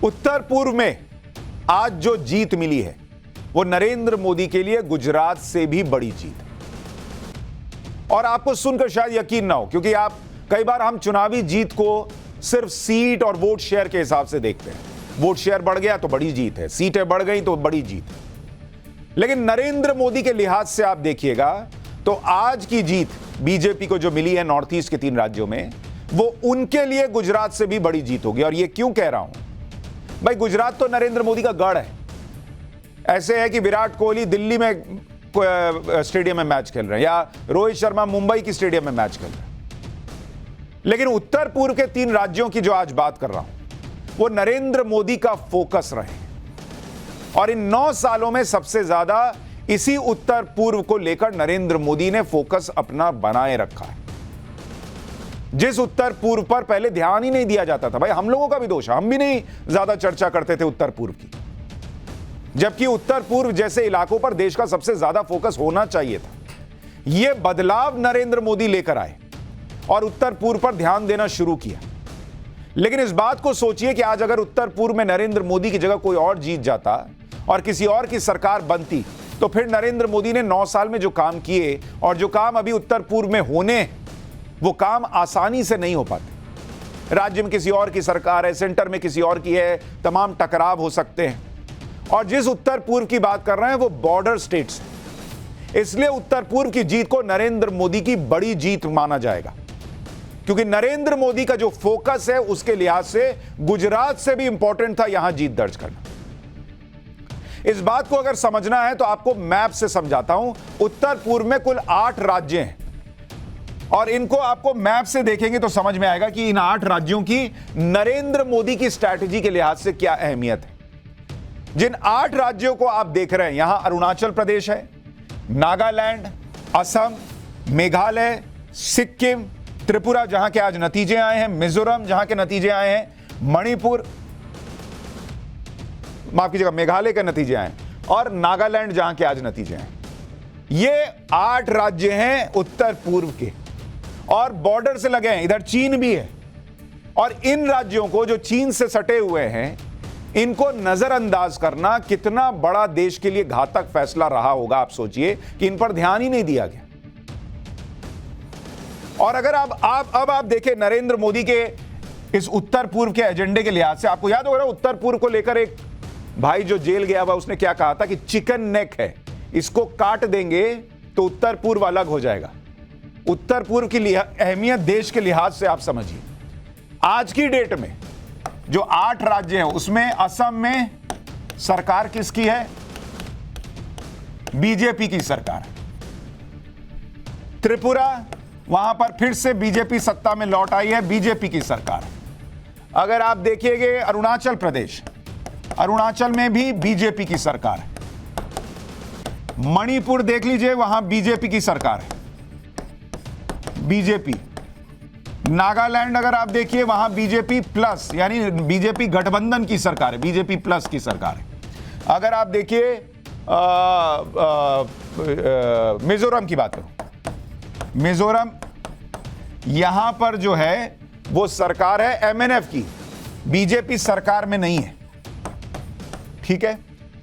उत्तर पूर्व में आज जो जीत मिली है वो नरेंद्र मोदी के लिए गुजरात से भी बड़ी जीत है। और आपको सुनकर शायद यकीन ना हो, क्योंकि आप कई बार हम चुनावी जीत को सिर्फ सीट और वोट शेयर के हिसाब से देखते हैं। वोट शेयर बढ़ गया तो बड़ी जीत है, सीटें बढ़ गई तो बड़ी जीत है। लेकिन नरेंद्र मोदी के लिहाज से आप देखिएगा तो आज की जीत बीजेपी को जो मिली है नॉर्थ ईस्ट के 3 राज्यों में, वो उनके लिए गुजरात से भी बड़ी जीत होगी। और ये क्यों कह रहा हूं भाई, गुजरात तो नरेंद्र मोदी का गढ़ है। ऐसे है कि विराट कोहली दिल्ली में स्टेडियम में मैच खेल रहे हैं या रोहित शर्मा मुंबई की स्टेडियम में मैच खेल रहे हैं। लेकिन उत्तर पूर्व के 3 राज्यों की जो आज बात कर रहा हूं वो नरेंद्र मोदी का फोकस रहे और इन 9 सालों में सबसे ज्यादा इसी उत्तर पूर्व को लेकर नरेंद्र मोदी ने फोकस अपना बनाए रखा है। जिस उत्तर पूर्व पर पहले ध्यान ही नहीं दिया जाता था, भाई हम लोगों का भी दोष है, हम भी नहीं ज्यादा चर्चा करते थे उत्तर पूर्व की, जबकि उत्तर पूर्व जैसे इलाकों पर देश का सबसे ज्यादा फोकस होना चाहिए था। यह बदलाव नरेंद्र मोदी लेकर आए और उत्तर पूर्व पर ध्यान देना शुरू किया। लेकिन इस बात को सोचिए कि आज अगर उत्तर पूर्व में नरेंद्र मोदी की जगह कोई और जीत जाता और किसी और की सरकार बनती, तो फिर नरेंद्र मोदी ने 9 साल में जो काम किए और जो काम अभी उत्तर पूर्व में होने, वो काम आसानी से नहीं हो पाते। राज्य में किसी और की सरकार है, सेंटर में किसी और की है, तमाम टकराव हो सकते हैं। और जिस उत्तर पूर्व की बात कर रहे हैं वो बॉर्डर स्टेट्स है, इसलिए उत्तर पूर्व की जीत को नरेंद्र मोदी की बड़ी जीत माना जाएगा, क्योंकि नरेंद्र मोदी का जो फोकस है उसके लिहाज से गुजरात से भी इंपॉर्टेंट था यहां जीत दर्ज करना। इस बात को अगर समझना है तो आपको मैप से समझाता हूं। उत्तर पूर्व में कुल 8 राज्य हैं और इनको आपको मैप से देखेंगे तो समझ में आएगा कि इन 8 राज्यों की नरेंद्र मोदी की स्ट्रैटेजी के लिहाज से क्या अहमियत है। जिन 8 राज्यों को आप देख रहे हैं, यहां अरुणाचल प्रदेश है, नागालैंड, असम, मेघालय, सिक्किम, त्रिपुरा जहां के आज नतीजे आए हैं, मिजोरम जहां के नतीजे आए हैं, मणिपुर, माफ कीजिएगा मेघालय के नतीजे आए और नागालैंड जहां के आज नतीजे आए। ये 8 राज्य हैं उत्तर पूर्व के और बॉर्डर से लगे हैं, इधर चीन भी है। और इन राज्यों को जो चीन से सटे हुए हैं, इनको नजरअंदाज करना कितना बड़ा देश के लिए घातक फैसला रहा होगा। आप सोचिए कि इन पर ध्यान ही नहीं दिया गया। और अगर आप देखें नरेंद्र मोदी के इस उत्तर पूर्व के एजेंडे के लिहाज से, आपको याद होगा उत्तर पूर्व को लेकर एक भाई जो जेल गया हुआ उसने क्या कहा था कि चिकन नेक है, इसको काट देंगे तो उत्तर पूर्व अलग हो जाएगा। उत्तर पूर्व की अहमियत देश के लिहाज से आप समझिए। आज की डेट में जो 8 राज्य हैं उसमें असम में सरकार किसकी है? बीजेपी की सरकार है। त्रिपुरा, वहां पर फिर से बीजेपी सत्ता में लौट आई है, बीजेपी की सरकार है। अगर आप देखिएगा अरुणाचल प्रदेश, अरुणाचल में भी बीजेपी की सरकार है। मणिपुर देख लीजिए, वहां बीजेपी की सरकार है, बीजेपी। नागालैंड अगर आप देखिए वहां बीजेपी प्लस यानी बीजेपी गठबंधन की सरकार है, बीजेपी प्लस की सरकार है। अगर आप देखिए मिजोरम की बात करो, मिजोरम यहां पर जो है वो सरकार है एमएनएफ की, बीजेपी सरकार में नहीं है, ठीक है,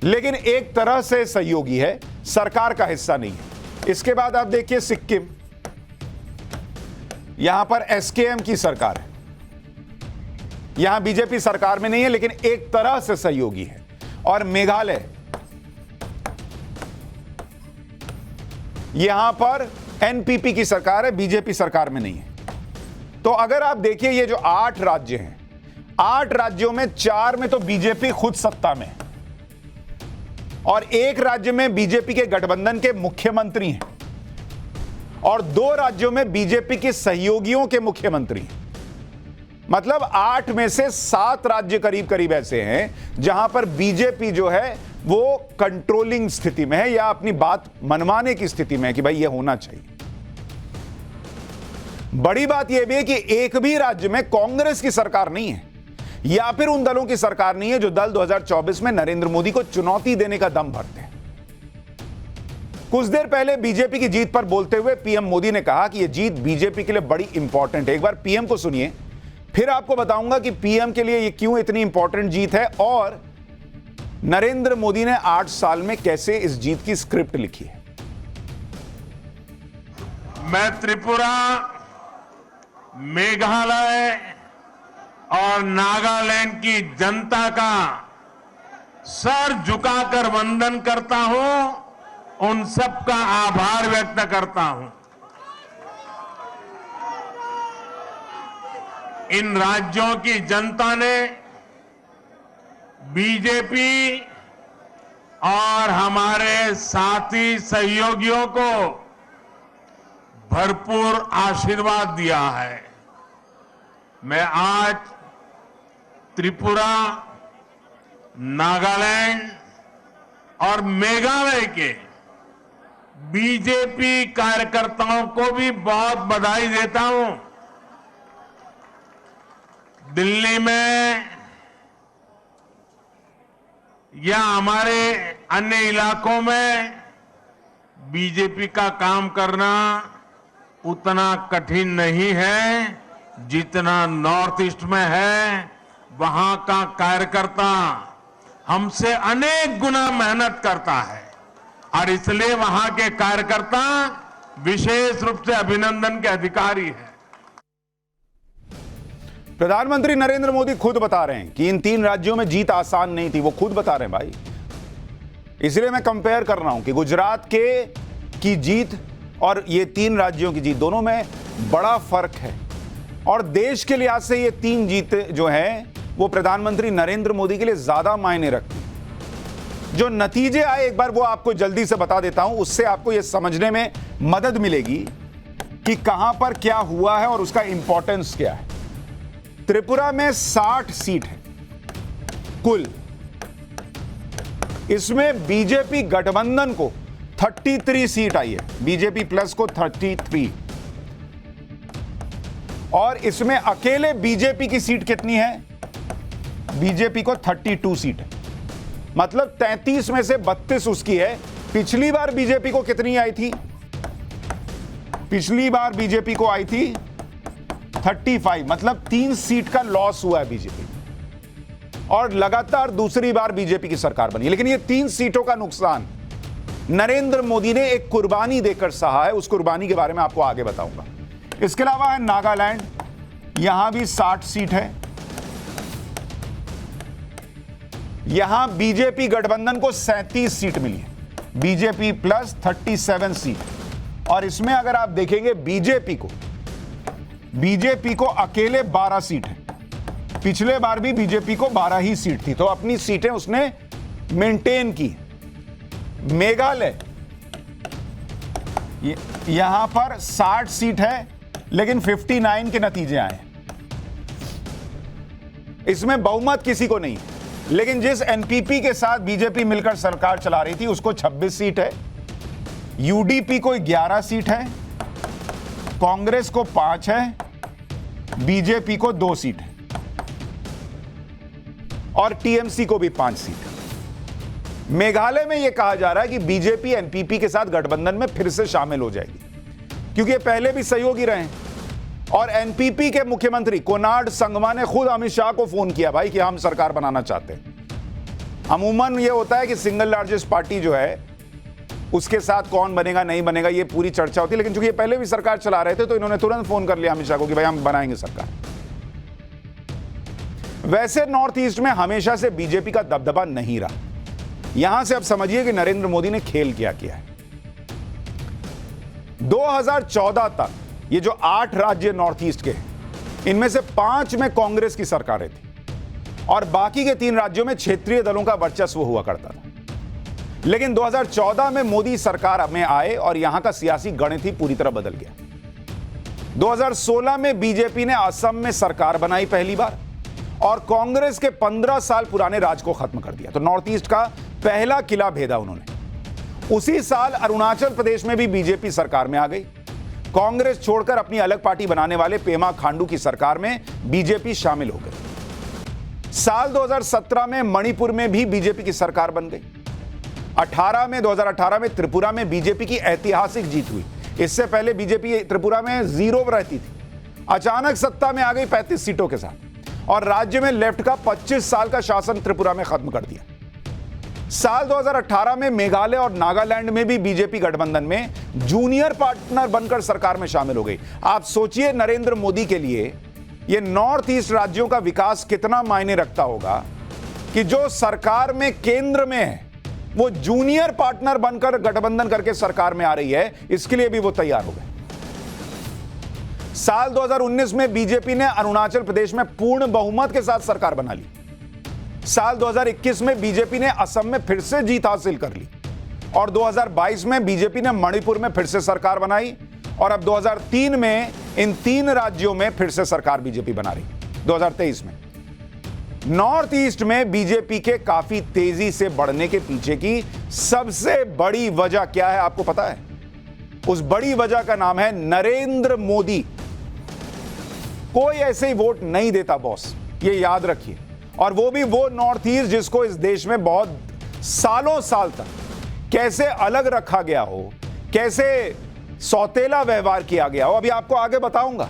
लेकिन एक तरह से सहयोगी है, सरकार का हिस्सा नहीं है। इसके बाद आप देखिए सिक्किम, यहां पर एसकेएम की सरकार है, यहां बीजेपी सरकार में नहीं है लेकिन एक तरह से सहयोगी है। और मेघालय, यहां पर एनपीपी की सरकार है, बीजेपी सरकार में नहीं है। तो अगर आप देखिए ये जो 8 राज्य हैं, 8 राज्यों में 4 में तो बीजेपी खुद सत्ता में है और एक राज्य में बीजेपी के गठबंधन के मुख्यमंत्री हैं और 2 राज्यों में बीजेपी के सहयोगियों के मुख्यमंत्री हैं। मतलब 8 में से 7 राज्य करीब करीब ऐसे हैं जहां पर बीजेपी जो है वो कंट्रोलिंग स्थिति में है या अपनी बात मनवाने की स्थिति में है कि भाई ये होना चाहिए। बड़ी बात यह भी है कि एक भी राज्य में कांग्रेस की सरकार नहीं है या फिर उन दलों की सरकार नहीं है जो दल 2024 में नरेंद्र मोदी को चुनौती देने का दम भरते हैं। कुछ देर पहले बीजेपी की जीत पर बोलते हुए पीएम मोदी ने कहा कि यह जीत बीजेपी के लिए बड़ी इंपॉर्टेंट है। एक बार पीएम को सुनिए, फिर आपको बताऊंगा कि पीएम के लिए ये क्यों इतनी इंपॉर्टेंट जीत है और नरेंद्र मोदी ने 8 साल में कैसे इस जीत की स्क्रिप्ट लिखी है। मैं त्रिपुरा, मेघालय और नागालैंड की जनता का सर झुकाकर वंदन करता हूं, उन सबका आभार व्यक्त करता हूं। इन राज्यों की जनता ने बीजेपी और हमारे साथी सहयोगियों को भरपूर आशीर्वाद दिया है। मैं आज त्रिपुरा, नागालैंड और मेघालय के बीजेपी कार्यकर्ताओं को भी बहुत बधाई देता हूं। दिल्ली में या हमारे अन्य इलाकों में बीजेपी का काम करना उतना कठिन नहीं है जितना नॉर्थ ईस्ट में है। वहां का कार्यकर्ता हमसे अनेक गुना मेहनत करता है और इसलिए वहां के कार्यकर्ता विशेष रूप से अभिनंदन के अधिकारी हैं। प्रधानमंत्री नरेंद्र मोदी खुद बता रहे हैं कि इन 3 राज्यों में जीत आसान नहीं थी। वो खुद बता रहे हैं भाई, इसलिए मैं कंपेयर कर रहा हूं कि गुजरात की जीत और ये 3 राज्यों की जीत, दोनों में बड़ा फर्क है। और देश के लिहाज से ये 3 जीतें जो हैं वो प्रधानमंत्री नरेंद्र मोदी के लिए ज्यादा मायने रखती हैं। जो नतीजे आए एक बार वो आपको जल्दी से बता देता हूं, उससे आपको ये समझने में मदद मिलेगी कि कहां पर क्या हुआ है और उसका इंपॉर्टेंस क्या है। त्रिपुरा में 60 सीट है कुल। इसमें बीजेपी गठबंधन को 33 सीट आई है, बीजेपी प्लस को 33। और इसमें अकेले बीजेपी की सीट कितनी है? बीजेपी को 32 सीट है, मतलब 33 में से 32 उसकी है। पिछली बार बीजेपी को कितनी आई थी? पिछली बार बीजेपी को आई थी 35, मतलब 3 सीट का लॉस हुआ है बीजेपी। और लगातार दूसरी बार बीजेपी की सरकार बनी, लेकिन ये 3 सीटों का नुकसान नरेंद्र मोदी ने एक कुर्बानी देकर सहा है। उस कुर्बानी के बारे में आपको आगे बताऊंगा। इसके अलावा है नागालैंड, यहां भी 60 सीट है। यहां बीजेपी गठबंधन को 37 सीट मिली है, बीजेपी प्लस 37 सीट। और इसमें अगर आप देखेंगे बीजेपी को अकेले 12 सीट है। पिछले बार भी बीजेपी को 12 ही सीट थी, तो अपनी सीटें उसने मेंटेन की। मेघालय यहां पर 60 सीट है, लेकिन 59 के नतीजे आए। इसमें बहुमत किसी को नहीं है, लेकिन जिस एनपीपी के साथ बीजेपी मिलकर सरकार चला रही थी उसको 26 सीट है, यूडीपी को 11 सीट है, कांग्रेस को 5 है, बीजेपी को 2 सीट है और टीएमसी को भी 5 सीट है। मेघालय में यह कहा जा रहा है कि बीजेपी एनपीपी के साथ गठबंधन में फिर से शामिल हो जाएगी, क्योंकि ये पहले भी सहयोगी रहे हैं। और एनपीपी के मुख्यमंत्री कोनार्ड संगमा ने खुद अमित शाह को फोन किया भाई कि हम सरकार बनाना चाहते हैं। अमूमन ये होता है कि सिंगल लार्जेस्ट पार्टी जो है उसके साथ कौन बनेगा नहीं बनेगा ये पूरी चर्चा होती है, लेकिन चूंकि ये पहले भी सरकार चला रहे थे तो इन्होंने तुरंत फोन कर लिया अमित शाह को कि भाई हम बनाएंगे सरकार। वैसे नॉर्थ ईस्ट में हमेशा से बीजेपी का दबदबा नहीं रहा। यहां से अब समझिए कि नरेंद्र मोदी ने खेल क्या किया है। 2014 तक ये जो 8 राज्य नॉर्थ ईस्ट के हैं, इनमें से 5 में कांग्रेस की सरकारें थी और बाकी के 3 राज्यों में क्षेत्रीय दलों का वर्चस्व हुआ करता था। लेकिन 2014 में मोदी सरकार में आए और यहां का सियासी गणित ही पूरी तरह बदल गया। 2016 में बीजेपी ने असम में सरकार बनाई पहली बार और कांग्रेस के 15 साल पुराने राज को खत्म कर दिया। तो नॉर्थ ईस्ट का पहला किला भेदा उन्होंने। उसी साल अरुणाचल प्रदेश में भी बीजेपी सरकार में आ गई। कांग्रेस छोड़कर अपनी अलग पार्टी बनाने वाले पेमा खांडू की सरकार में बीजेपी शामिल हो गई। साल 2017 में मणिपुर में भी बीजेपी की सरकार बन गई। 2018 में त्रिपुरा में बीजेपी की ऐतिहासिक जीत हुई। इससे पहले बीजेपी त्रिपुरा में 0 रहती थी अचानक सत्ता में आ गई 35 सीटों के साथ और राज्य में लेफ्ट का 25 साल का शासन त्रिपुरा में खत्म कर दिया। साल 2018 में मेघालय और नागालैंड में भी बीजेपी गठबंधन में जूनियर पार्टनर बनकर सरकार में शामिल हो गई। आप सोचिए नरेंद्र मोदी के लिए यह नॉर्थ ईस्ट राज्यों का विकास कितना मायने रखता होगा कि जो सरकार में केंद्र में है वो जूनियर पार्टनर बनकर गठबंधन करके सरकार में आ रही है, इसके लिए भी वो तैयार हो गए। साल 2019 में बीजेपी ने अरुणाचल प्रदेश में पूर्ण बहुमत के साथ सरकार बना ली। साल 2021 में बीजेपी ने असम में फिर से जीत हासिल कर ली और 2022 में बीजेपी ने मणिपुर में फिर से सरकार बनाई और अब 2003 में इन 3 राज्यों में फिर से सरकार बीजेपी बना रही। 2023 में नॉर्थ ईस्ट में बीजेपी के काफी तेजी से बढ़ने के पीछे की सबसे बड़ी वजह क्या है आपको पता है? उस बड़ी वजह का नाम है नरेंद्र मोदी। कोई ऐसे ही वोट नहीं देता बॉस, ये याद रखिए। और वो भी वो नॉर्थ ईस्ट जिसको इस देश में बहुत सालों साल तक कैसे अलग रखा गया हो, कैसे सौतेला व्यवहार किया गया हो, अभी आपको आगे बताऊंगा।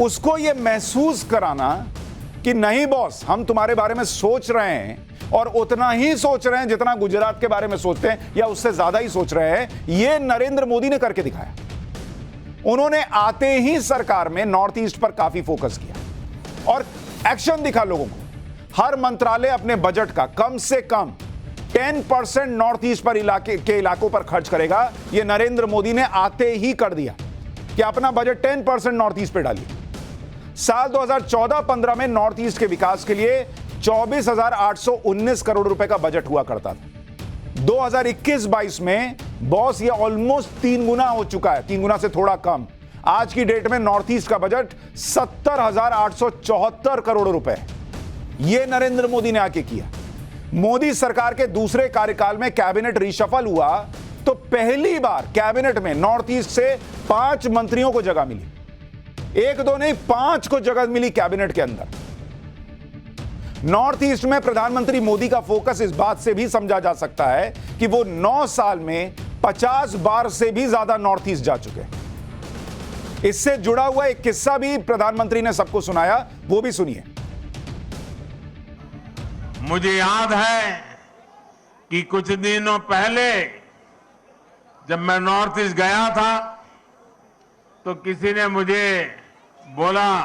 उसको ये महसूस कराना कि नहीं बॉस, हम तुम्हारे बारे में सोच रहे हैं और उतना ही सोच रहे हैं जितना गुजरात के बारे में सोचते हैं या उससे ज्यादा ही सोच रहे हैं, ये नरेंद्र मोदी ने करके दिखाया। उन्होंने आते ही सरकार में नॉर्थ ईस्ट पर काफी फोकस किया और एक्शन दिखा लोगों को। हर मंत्रालय अपने बजट का कम से कम 10% नॉर्थ ईस्ट पर इलाकों पर खर्च करेगा। यह नरेंद्र मोदी ने आते ही कर दिया कि अपना बजट 10% नॉर्थ ईस्ट पे डालिए। साल 2014-15 में नॉर्थ ईस्ट के विकास के लिए 24,819 करोड़ रुपए का बजट हुआ करता था। 2021-22 में बॉस ये ऑलमोस्ट 3 गुना हो चुका है, 3 गुना से थोड़ा कम। आज की डेट में नॉर्थ ईस्ट का बजट 70,874 करोड़ रुपए। यह नरेंद्र मोदी ने आके किया। मोदी सरकार के दूसरे कार्यकाल में कैबिनेट रिशफल हुआ तो पहली बार कैबिनेट में नॉर्थ ईस्ट से 5 मंत्रियों को जगह मिली। 1-2 नहीं, 5 को जगह मिली कैबिनेट के अंदर। नॉर्थ ईस्ट में प्रधानमंत्री मोदी का फोकस इस बात से भी समझा जा सकता है कि वो 9 साल में 50 बार से भी ज्यादा नॉर्थ ईस्ट जा चुके हैं। इससे जुड़ा हुआ एक किस्सा भी प्रधानमंत्री ने सबको सुनाया, वो भी सुनिए। मुझे याद है कि कुछ दिनों पहले जब मैं नॉर्थ ईस्ट गया था तो किसी ने मुझे बोला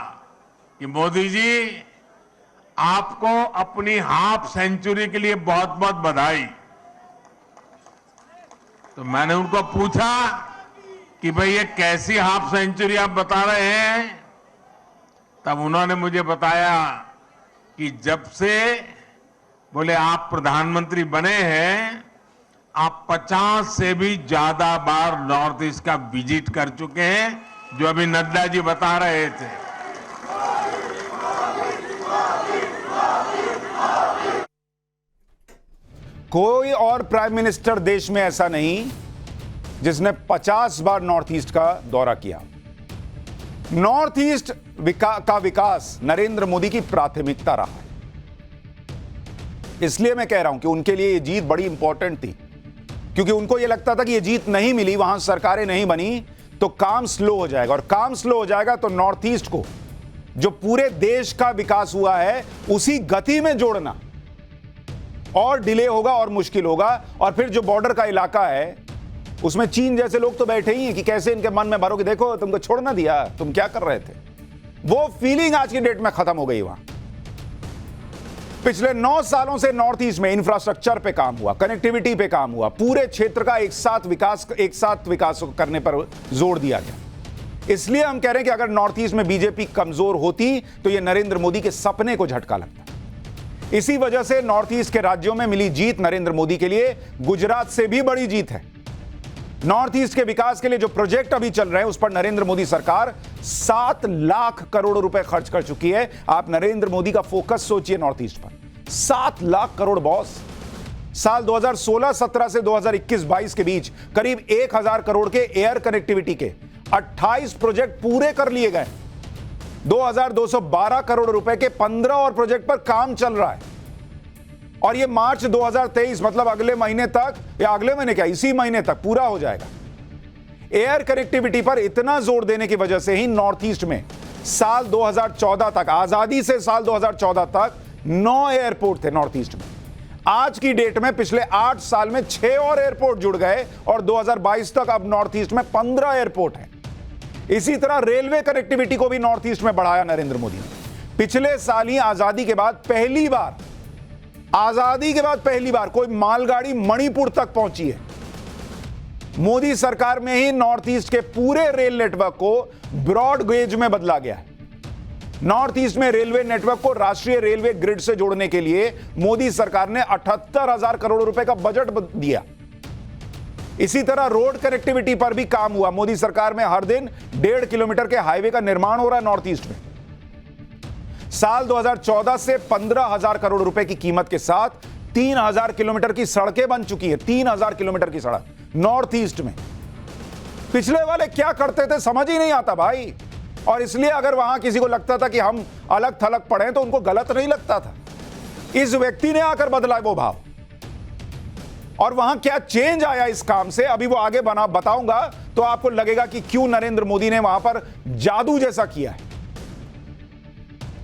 कि मोदी जी आपको अपनी हाफ सेंचुरी के लिए बहुत बहुत बधाई। तो मैंने उनको पूछा कि भाई ये कैसी हाफ सेंचुरी आप बता रहे हैं? तब उन्होंने मुझे बताया कि जब से बोले आप प्रधानमंत्री बने हैं, आप 50 से भी ज्यादा बार नॉर्थ ईस्ट का विजिट कर चुके हैं, जो अभी नड्डा जी बता रहे थे। कोई और प्राइम मिनिस्टर देश में ऐसा नहीं जिसने 50 बार नॉर्थ ईस्ट का दौरा किया। नॉर्थ ईस्ट का विकास नरेंद्र मोदी की प्राथमिकता रहा है। इसलिए मैं कह रहा हूं कि उनके लिए यह जीत बड़ी इंपॉर्टेंट थी, क्योंकि उनको यह लगता था कि यह जीत नहीं मिली, वहां सरकारें नहीं बनी तो काम स्लो हो जाएगा, और काम स्लो हो जाएगा तो नॉर्थ ईस्ट को जो पूरे देश का विकास हुआ है उसी गति में जोड़ना और डिले होगा और मुश्किल होगा। और फिर जो बॉर्डर का इलाका है उसमें चीन जैसे लोग तो बैठे ही हैं कि कैसे इनके मन में भरो कि देखो तुमको छोड़ ना दिया, तुम क्या कर रहे थे। वो फीलिंग आज की डेट में खत्म हो गई। वहां पिछले 9 सालों से नॉर्थ ईस्ट में इंफ्रास्ट्रक्चर पे काम हुआ, कनेक्टिविटी पे काम हुआ, पूरे क्षेत्र का एक साथ विकास करने पर जोर दिया गया। इसलिए हम कह रहे हैं कि अगर नॉर्थ ईस्ट में बीजेपी कमजोर होती तो यह नरेंद्र मोदी के सपने को झटका लगता। इसी वजह से नॉर्थ ईस्ट के राज्यों में मिली जीत नरेंद्र मोदी के लिए गुजरात से भी बड़ी जीत है। नॉर्थ ईस्ट के विकास के लिए जो प्रोजेक्ट अभी चल रहे हैं उस पर नरेंद्र मोदी सरकार 7 लाख करोड़ रुपए खर्च कर चुकी है। आप नरेंद्र मोदी का फोकस सोचिए नॉर्थ ईस्ट पर, 7 लाख करोड़ बॉस। साल 2016-17 से 2021-22 के बीच करीब 1000 करोड़ के एयर कनेक्टिविटी के 28 प्रोजेक्ट पूरे कर लिए गए। 2212 करोड़ रुपए के 15 और प्रोजेक्ट पर काम चल रहा है और यह मार्च 2023 मतलब अगले महीने तक, या अगले महीने क्या, इसी महीने तक पूरा हो जाएगा। एयर कनेक्टिविटी पर इतना जोर देने की वजह से ही नॉर्थ ईस्ट में साल 2014 तक, आजादी से साल 2014 तक 9 एयरपोर्ट थे नॉर्थ ईस्ट में। आज की डेट में पिछले 8 साल में 6 और एयरपोर्ट जुड़ गए और 2022 तक अब नॉर्थ ईस्ट में 15 एयरपोर्ट हैं। इसी तरह रेलवे कनेक्टिविटी को भी नॉर्थ ईस्ट में बढ़ाया नरेंद्र मोदी ने। पिछले साल ही आजादी के बाद पहली बार कोई मालगाड़ी मणिपुर तक पहुंची है। मोदी सरकार में ही नॉर्थ ईस्ट के पूरे रेल नेटवर्क को ब्रॉड गेज में बदला गया है। नॉर्थ ईस्ट में रेलवे नेटवर्क को राष्ट्रीय रेलवे ग्रिड से जोड़ने के लिए मोदी सरकार ने 78,000 करोड़ रुपए का बजट दिया। इसी तरह रोड कनेक्टिविटी पर भी काम हुआ। मोदी सरकार में हर दिन 1.5 किलोमीटर के हाईवे का निर्माण हो रहा है नॉर्थ ईस्ट में। साल 2014 से 15,000 करोड़ रुपए की कीमत के साथ 3,000 किलोमीटर की सड़कें बन चुकी है। 3,000 किलोमीटर की सड़क नॉर्थ ईस्ट में। पिछले वाले क्या करते थे समझ ही नहीं आता भाई। और इसलिए अगर वहां किसी को लगता था कि हम अलग थलग पढ़े तो उनको गलत नहीं लगता था। इस व्यक्ति ने आकर बदला वो भाव। और वहां क्या चेंज आया इस काम से, अभी वो आगे बताऊंगा तो आपको लगेगा कि क्यों नरेंद्र मोदी ने वहां पर जादू जैसा किया है।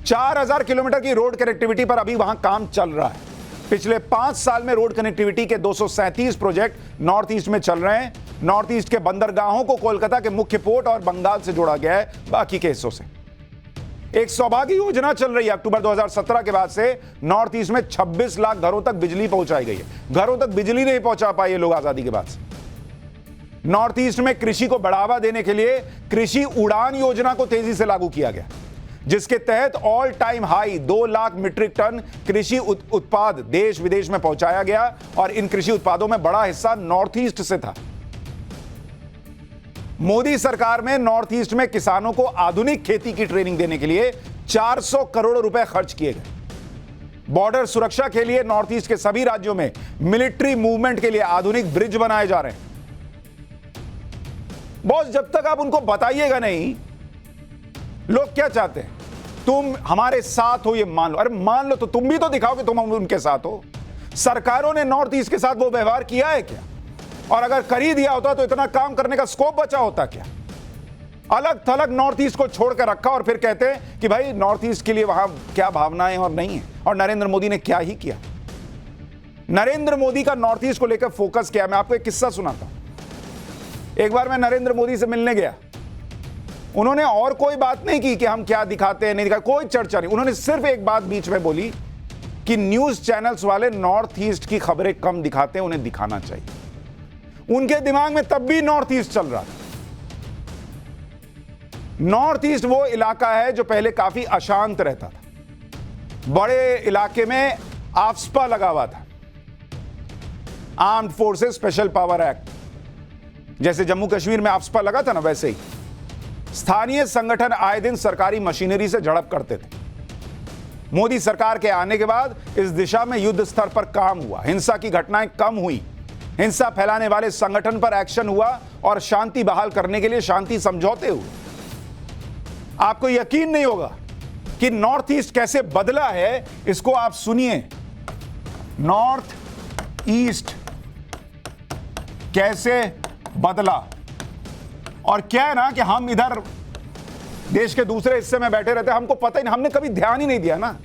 4,000 किलोमीटर की रोड कनेक्टिविटी पर अभी वहां काम चल रहा है। पिछले 5 साल में रोड कनेक्टिविटी के 237 प्रोजेक्ट नॉर्थ ईस्ट में चल रहे हैं। नॉर्थ ईस्ट के बंदरगाहों को कोलकाता के मुख्य पोर्ट और बंगाल से जोड़ा गया है बाकी के हिस्सों से। एक सौभाग्य योजना चल रही है। अक्टूबर 2017 के बाद से नॉर्थ ईस्ट में 26 लाख घरों तक बिजली पहुंचाई गई है। घरों तक बिजली नहीं पहुंचा पाए ये लोग आजादी के बाद से। नॉर्थ ईस्ट में कृषि को बढ़ावा देने के लिए कृषि उड़ान योजना को तेजी से लागू किया गया, जिसके तहत all time high 2 lakh metric tonne कृषि उत्पाद देश विदेश में पहुंचाया गया। और इन कृषि उत्पादों में बड़ा हिस्सा नॉर्थ ईस्ट से था। मोदी सरकार में नॉर्थ ईस्ट में किसानों को आधुनिक खेती की ट्रेनिंग देने के लिए 400 करोड़ रुपए खर्च किए गए। बॉर्डर सुरक्षा के लिए नॉर्थ ईस्ट के सभी राज्यों में मिलिट्री मूवमेंट के लिए आधुनिक ब्रिज बनाए जा रहे हैं। बॉस, जब तक आप उनको बताइएगा नहीं, लोग क्या चाहते हैं, तुम हमारे साथ हो ये मान लो। अरे मान लो तो तुम भी तो दिखाओ कि तुम उनके साथ हो। सरकारों ने नॉर्थ ईस्ट के साथ वो व्यवहार किया है क्या? और अगर कर ही दिया होता तो इतना काम करने का स्कोप बचा होता क्या? अलग थलग नॉर्थ ईस्ट को छोड़कर रखा और फिर कहते हैं कि भाई नॉर्थ ईस्ट के लिए वहां क्या भावनाएं और नहीं है। और नरेंद्र मोदी ने क्या ही किया। नरेंद्र मोदी का नॉर्थ ईस्ट को लेकर फोकस किया। मैं आपको एक किस्सा सुनाता हूं। एक बार मैं नरेंद्र मोदी से मिलने गया। उन्होंने और कोई बात नहीं की कि हम क्या दिखाते हैं नहीं दिखाते, कोई चर्चा नहीं। उन्होंने सिर्फ एक बात बीच में बोली कि न्यूज चैनल्स वाले नॉर्थ ईस्ट की खबरें कम दिखाते हैं, उन्हें दिखाना चाहिए। उनके दिमाग में तब भी नॉर्थ ईस्ट चल रहा था। नॉर्थ ईस्ट वो इलाका है जो पहले काफी अशांत रहता था। बड़े इलाके में आफ्स्पा लगा हुआ था, armed forces special power act. जैसे जम्मू कश्मीर में आफ्स्पा लगा था ना, वैसे ही स्थानीय संगठन आए दिन सरकारी मशीनरी से झड़प करते थे। मोदी सरकार के आने के बाद इस दिशा में युद्ध स्तर पर काम हुआ। हिंसा की घटनाएं कम हुई। हिंसा फैलाने वाले संगठन पर एक्शन हुआ और शांति बहाल करने के लिए शांति समझौते हुए। आपको यकीन नहीं होगा कि नॉर्थ ईस्ट कैसे बदला है। इसको आप सुनिए। नॉर्थ ईस्ट कैसे बदला। और क्या है ना कि हम इधर देश के दूसरे हिस्से में बैठे रहते, हमको पता ही नहीं, हमने कभी ध्यान ही नहीं दिया ना।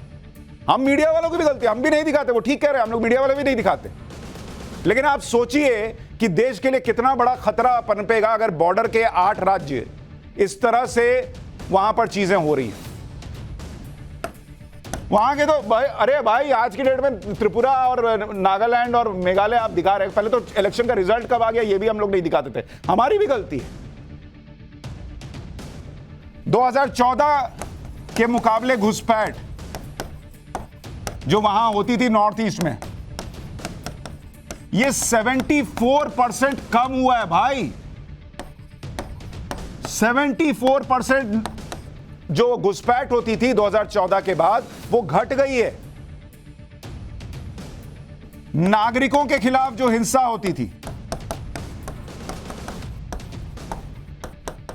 हम मीडिया वालों की भी गलती, हम भी नहीं दिखाते। वो ठीक कह रहे हैं, हम लोग मीडिया वाले भी नहीं दिखाते। लेकिन आप सोचिए कि देश के लिए कितना बड़ा खतरा पनपेगा अगर बॉर्डर के 8 राज्य इस तरह से वहां पर चीजें हो रही हैं। वहां के तो भाई, अरे भाई आज की डेट में त्रिपुरा और नागालैंड और मेघालय आप दिखा रहे हैं। पहले तो इलेक्शन का रिजल्ट कब आ गया ये भी हम लोग नहीं दिखाते थे। हमारी भी गलती है। 2014 के मुकाबले घुसपैठ जो वहां होती थी नॉर्थ ईस्ट में, ये 74% कम हुआ है भाई। 74% जो घुसपैठ होती थी 2014 के बाद वो घट गई है। नागरिकों के खिलाफ जो हिंसा होती थी,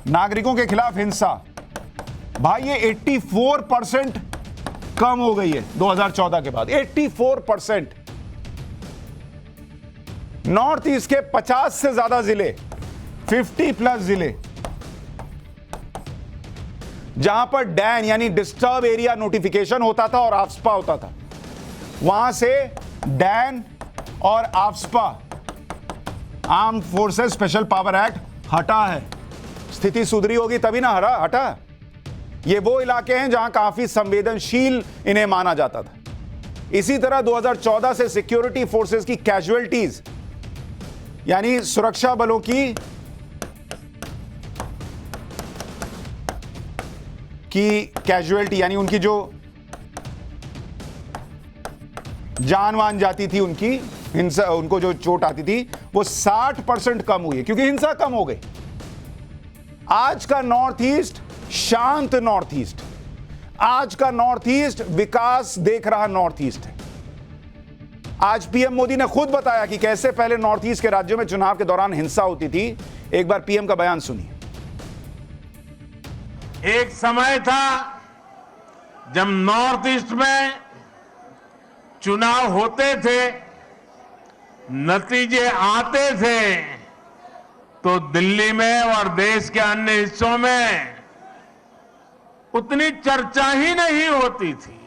नागरिकों के खिलाफ हिंसा, भाई ये 84% कम हो गई है 2014 के बाद। 84%। नॉर्थ ईस्ट के 50 से ज्यादा जिले, 50+ जिले, जहां पर डैन यानी डिस्टर्ब एरिया नोटिफिकेशन होता था और आफ्सपा होता था, वहां से डैन और AFSPA armed forces special power act हटा है। स्थिति सुधरी होगी तभी ना हटा। ये वो इलाके हैं जहां काफी संवेदनशील इन्हें माना जाता था। इसी तरह 2014 से सिक्योरिटी फोर्सेस की कैजुअलिटीज यानी सुरक्षा बलों की कैजुअलिटी यानी उनकी जो जान वान जाती थी, उनकी हिंसा, उनको जो चोट आती थी, वो 60% कम हुई है क्योंकि हिंसा कम हो गई। आज का नॉर्थ ईस्ट शांत नॉर्थ ईस्ट, आज का नॉर्थ ईस्ट विकास देख रहा नॉर्थ ईस्ट है। आज पीएम मोदी ने खुद बताया कि कैसे पहले नॉर्थ ईस्ट के राज्यों में चुनाव के दौरान हिंसा होती थी। एक बार पीएम का बयान सुनिए। एक समय था जब नॉर्थ ईस्ट में चुनाव होते थे, नतीजे आते थे, तो दिल्ली में और देश के अन्य हिस्सों में उतनी चर्चा ही नहीं होती थी।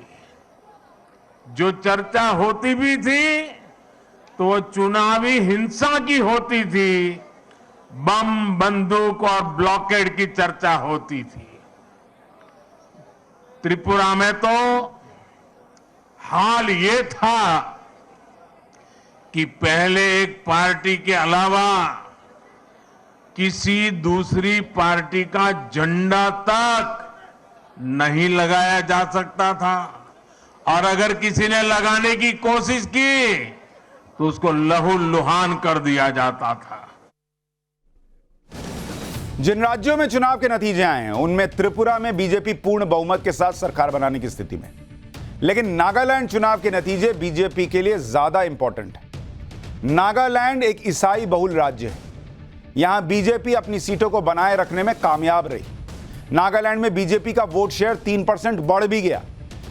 जो चर्चा होती भी थी तो वो चुनावी हिंसा की होती थी, बम, बंदूक और ब्लॉकेड की चर्चा होती थी। त्रिपुरा में तो हाल ये था कि पहले एक पार्टी के अलावा किसी दूसरी पार्टी का झंडा तक नहीं लगाया जा सकता था, और अगर किसी ने लगाने की कोशिश की तो उसको लहूलुहान कर दिया जाता था। जिन राज्यों में चुनाव के नतीजे आए हैं उनमें त्रिपुरा में बीजेपी पूर्ण बहुमत के साथ सरकार बनाने की स्थिति में, लेकिन नागालैंड चुनाव के नतीजे बीजेपी के लिए ज्यादा इंपॉर्टेंट है। नागालैंड एक ईसाई बहुल राज्य है। यहां बीजेपी अपनी सीटों को बनाए रखने में कामयाब रही। नागालैंड में बीजेपी का वोट शेयर 3% बढ़ भी गया।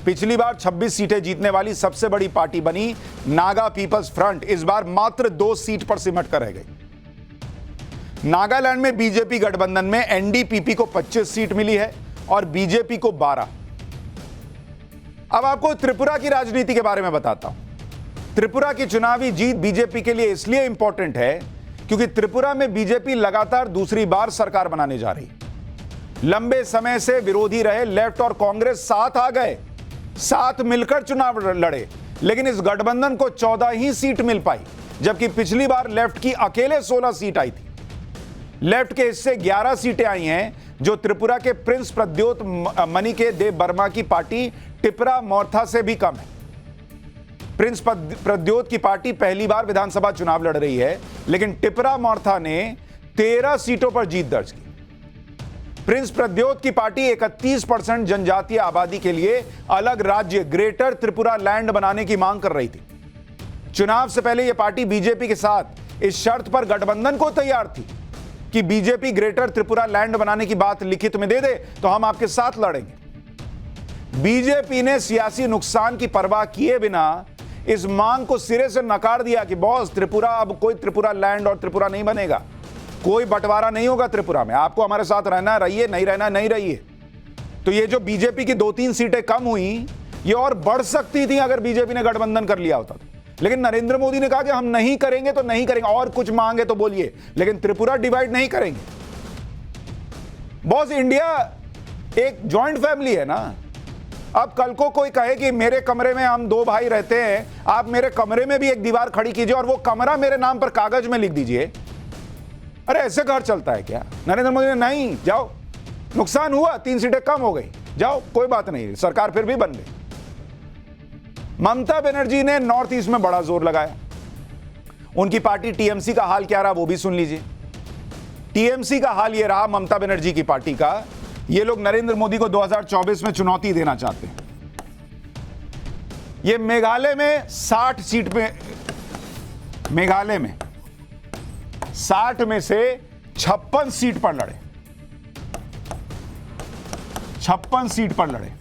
पिछली बार 26 सीटें जीतने वाली सबसे बड़ी पार्टी बनी नागा पीपल्स फ्रंट इस बार मात्र 2 सीट पर सिमट कर रह गई। नागालैंड में बीजेपी गठबंधन में एनडीपीपी को 25 सीट मिली है और बीजेपी को 12। अब आपको त्रिपुरा की राजनीति के बारे में बताता हूं। त्रिपुरा की चुनावी जीत बीजेपी के लिए इसलिए इंपॉर्टेंट है क्योंकि त्रिपुरा में बीजेपी लगातार दूसरी बार सरकार बनाने जा रही। लंबे समय से विरोधी रहे लेफ्ट और कांग्रेस साथ आ गए, साथ मिलकर चुनाव लड़े, लेकिन इस गठबंधन को 14 ही सीट मिल पाई, जबकि पिछली बार लेफ्ट की अकेले 16 सीट आई थी। लेफ्ट के हिस्से 11 सीटें आई हैं, जो त्रिपुरा के प्रिंस प्रद्योत मणिके देव वर्मा की पार्टी टिपरा मोर्था से भी कम है। प्रिंस प्रद्योत की पार्टी पहली बार विधानसभा चुनाव लड़ रही है, लेकिन टिपरा मोर्था ने 13 सीटों पर जीत दर्ज की। प्रिंस प्रद्योत की पार्टी 31% जनजातीय आबादी के लिए अलग राज्य ग्रेटर त्रिपुरा लैंड बनाने की मांग कर रही थी। चुनाव से पहले यह पार्टी बीजेपी के साथ इस शर्त पर गठबंधन को तैयार थी कि बीजेपी ग्रेटर त्रिपुरा लैंड बनाने की बात लिखित में दे दे तो हम आपके साथ लड़ेंगे। बीजेपी ने सियासी नुकसान की परवाह किए बिना इस मांग को सिरे से नकार दिया कि बॉस, त्रिपुरा अब कोई त्रिपुरा लैंड और त्रिपुरा नहीं बनेगा, कोई बंटवारा नहीं होगा त्रिपुरा में, आपको हमारे साथ रहना रहिए, नहीं रहना नहीं रहिए। तो ये जो बीजेपी की 2-3 सीटें कम हुई, ये और बढ़ सकती थी अगर बीजेपी ने गठबंधन कर लिया होता। लेकिन नरेंद्र मोदी ने कहा कि हम नहीं करेंगे तो नहीं करेंगे, और कुछ मांगे तो बोलिए, लेकिन त्रिपुरा डिवाइड नहीं करेंगे। बॉस, इंडिया एक जॉइंट फैमिली है ना। अब कल को कोई कहे कि मेरे कमरे में हम 2 भाई रहते हैं, आप मेरे कमरे में भी एक दीवार खड़ी कीजिए और वो कमरा मेरे नाम पर कागज में लिख दीजिए। अरे ऐसे घर चलता है क्या? नरेंद्र मोदी ने नहीं, जाओ, नुकसान हुआ, 3 सीटें कम हो गई, जाओ, कोई बात नहीं, सरकार फिर भी बन गई। ममता बनर्जी ने नॉर्थ ईस्ट में बड़ा जोर लगाया। उनकी पार्टी टीएमसी का हाल क्या रहा वो भी सुन लीजिए। टीएमसी का हाल यह रहा, ममता बनर्जी की पार्टी का, ये लोग नरेंद्र मोदी को 2024 में चुनौती देना चाहते हैं। ये मेघालय में 60 सीट पे, मेघालय में 60 में से 56 सीट पर लड़े, 56 सीट पर लड़े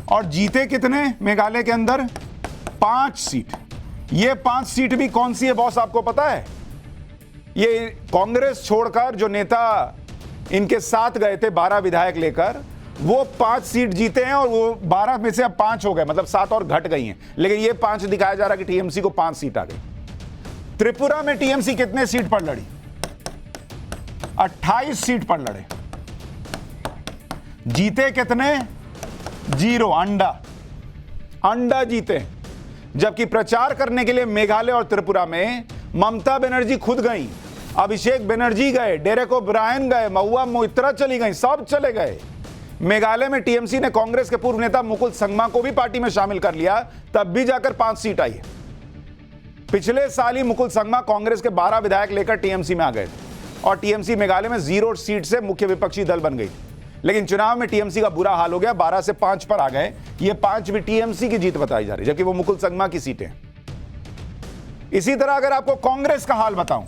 और जीते कितने? मेघालय के अंदर 5 सीट। ये 5 सीट भी कौन सी है बॉस, आपको पता है? ये कांग्रेस छोड़कर जो नेता इनके साथ गए थे 12 विधायक लेकर, वो 5 सीट जीते हैं और वो 12 में से अब 5 हो गए, मतलब 7 और घट गई हैं, लेकिन ये 5 दिखाया जा रहा कि टीएमसी को 5 सीट आ गई। त्रिपुरा में टीएमसी कितने सीट पर लड़ी? 28 सीट पर लड़े, जीते कितने? 0, अंडा जीते। जबकि प्रचार करने के लिए मेघालय और त्रिपुरा में ममता बनर्जी खुद गई, अभिषेक बनर्जी गए, डेरेक ओब्रायन गए, महुआ मोइत्रा चली गई, सब चले गए। मेघालय में टीएमसी ने कांग्रेस के पूर्व नेता मुकुल संगमा को भी पार्टी में शामिल कर लिया, तब भी जाकर 5 सीट आई है। पिछले साल ही मुकुल संगमा कांग्रेस के 12 विधायक लेकर टीएमसी में आ गए थे और टीएमसी मेघालय में 0 सीट से मुख्य विपक्षी दल बन गई थी। लेकिन चुनाव में टीएमसी का बुरा हाल हो गया, 12 से 5 पर आ गए। ये 5 भी टीएमसी की जीत बताई जा रही है, जबकि वो मुकुल संगमा की सीटें। इसी तरह अगर आपको कांग्रेस का हाल बताऊं,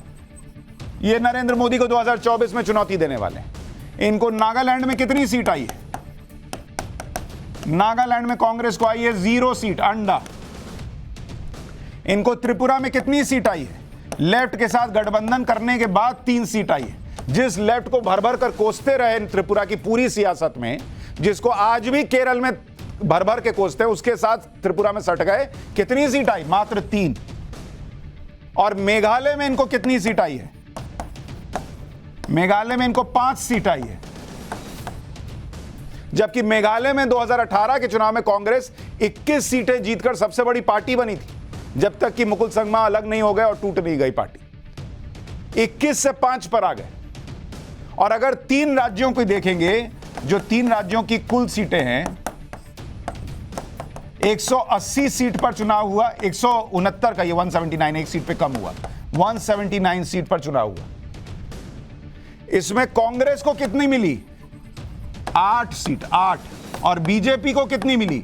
ये नरेंद्र मोदी को 2024 में चुनौती देने वाले हैं। इनको नागालैंड में कितनी सीट आई है? नागालैंड में कांग्रेस को आई है 0 सीट, अंडा। इनको त्रिपुरा में कितनी सीट आई है? लेफ्ट के साथ गठबंधन करने के बाद 3 सीट आई है। जिस लेफ्ट को भर भर कर कोसते रहे त्रिपुरा की पूरी सियासत में, जिसको आज भी केरल में भर भर के कोसते हैं, उसके साथ त्रिपुरा में सट गए। कितनी सीट आई? मात्र 3। और मेघालय में इनको कितनी सीट आई है? मेघालय में इनको 5 सीट आई है। जबकि मेघालय में 2018 के चुनाव में कांग्रेस 21 सीटें जीतकर सबसे बड़ी पार्टी बनी थी, जब तक कि मुकुल संगमा अलग नहीं हो गए और टूट नहीं गई पार्टी। 21 से 5 पर आ गए। और अगर 3 राज्यों को देखेंगे, जो 3 राज्यों की कुल सीटें हैं, 180 सीट पर चुनाव हुआ, 169 का, ये 179 एक सीट पे कम हुआ, 179 सीट पर चुनाव हुआ। इसमें कांग्रेस को कितनी मिली? 8 सीट, 8। और बीजेपी को कितनी मिली?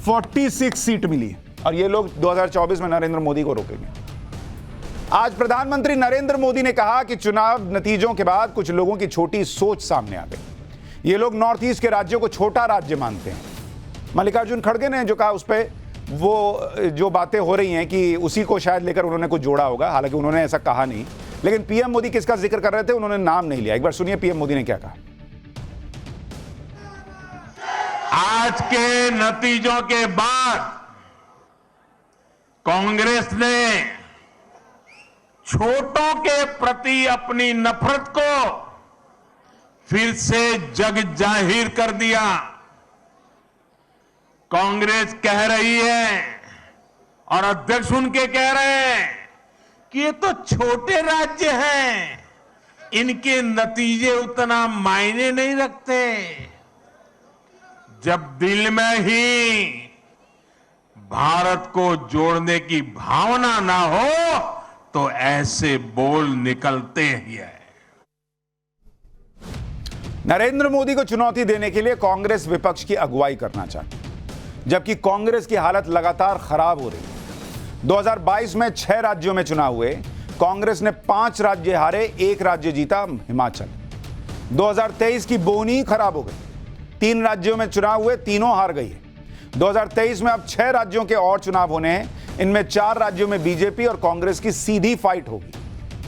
46 सीट मिली। और ये लोग 2024 में नरेंद्र मोदी को रोकेंगे। आज प्रधानमंत्री नरेंद्र मोदी ने कहा कि चुनाव नतीजों के बाद कुछ लोगों की छोटी सोच सामने आ गई। ये लोग नॉर्थ ईस्ट के राज्यों को छोटा राज्य मानते हैं। मल्लिकार्जुन खड़गे ने जो कहा, उस पर वो जो बातें हो रही हैं कि उसी को शायद लेकर उन्होंने कुछ जोड़ा होगा, हालांकि उन्होंने ऐसा कहा नहीं। लेकिन पीएम मोदी किसका जिक्र कर रहे थे, उन्होंने नाम नहीं लिया। एक बार सुनिए पीएम मोदी ने क्या कहा। आज के नतीजों के बाद कांग्रेस ने छोटों के प्रति अपनी नफरत को फिर से जग जाहिर कर दिया। कांग्रेस कह रही है और अध्यक्ष उनके कह रहे हैं कि ये तो छोटे राज्य हैं, इनके नतीजे उतना मायने नहीं रखते। जब दिल में ही भारत को जोड़ने की भावना ना हो तो ऐसे बोल निकलते ही है। नरेंद्र मोदी को चुनौती देने के लिए कांग्रेस विपक्ष की अगुवाई करना चाहती है, जबकि कांग्रेस की हालत लगातार खराब हो रही है। 2022 में 6 राज्यों में चुनाव हुए, कांग्रेस ने 5 राज्य हारे, 1 राज्य जीता, हिमाचल। 2023 की बोनी खराब हो गई, 3 राज्यों में चुनाव हुए, तीनों हार गई है। 2023 में अब 6 राज्यों के और चुनाव होने हैं। इनमें 4 राज्यों में बीजेपी और कांग्रेस की सीधी फाइट होगी,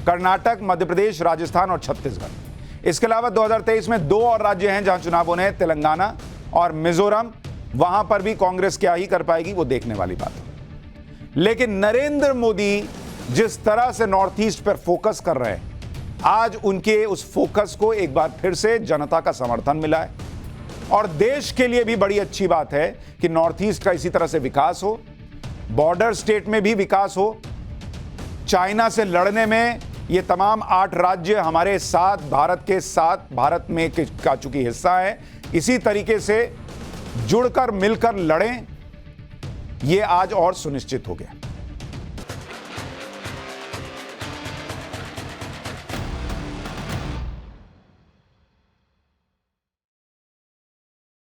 कर्नाटक, मध्य प्रदेश, राजस्थान और छत्तीसगढ़। इसके अलावा 2023 में 2 और राज्य हैं जहां चुनाव होने हैं, तेलंगाना और मिजोरम। वहां पर भी कांग्रेस क्या ही कर पाएगी, वो देखने वाली बात है। लेकिन नरेंद्र मोदी जिस तरह से नॉर्थ ईस्ट पर फोकस कर रहे हैं, आज उनके उस फोकस को एक बार फिर से जनता का समर्थन मिला है। और देश के लिए भी बड़ी अच्छी बात है कि नॉर्थ ईस्ट का इसी तरह से विकास हो, बॉर्डर स्टेट में भी विकास हो। चाइना से लड़ने में ये तमाम 8 राज्य हमारे साथ, भारत के साथ, भारत में का चूंकि हिस्सा है, इसी तरीके से जुड़कर मिलकर लड़ें, ये आज और सुनिश्चित हो गया।